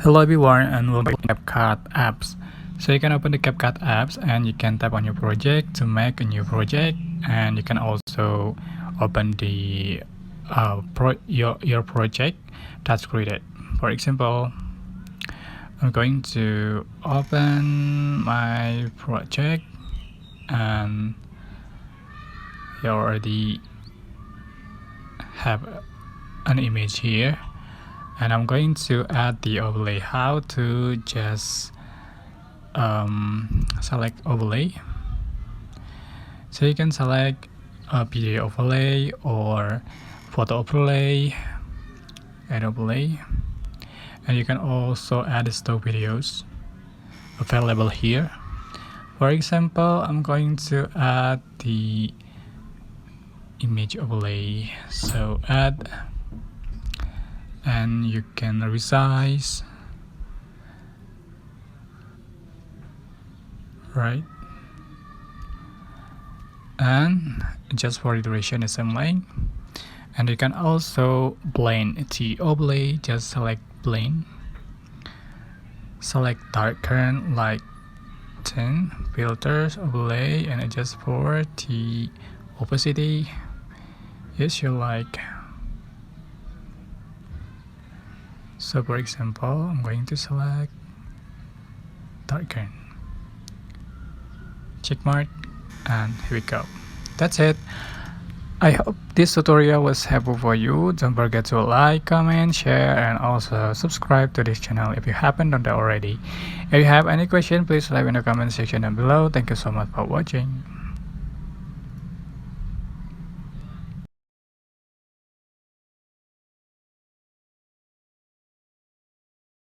Hello everyone and welcome to CapCut apps. So you can open the CapCut apps and you can tap on your project to make a new project, and you can also open the your project that's created. For example, I'm going to open my project and you already have an image here. And I'm going to add the overlay. How to just select overlay. So you can select a video overlay or photo overlay, add overlay, and you can also add the stock videos available here. For example, I'm going to add the image overlay. So add, and you can resize, right, and just for the duration the same length. And you can also blend the overlay. Just select blend, select darken like 10, filters, overlay, and adjust for the opacity as you like. So for example, I'm going to select darken, check mark, and here we go. That's it. I hope this tutorial was helpful for you. Don't forget to like, comment, share, and also subscribe to this channel if you haven't done that already. If you have any question, please leave in the comment section down below. Thank you so much for watching.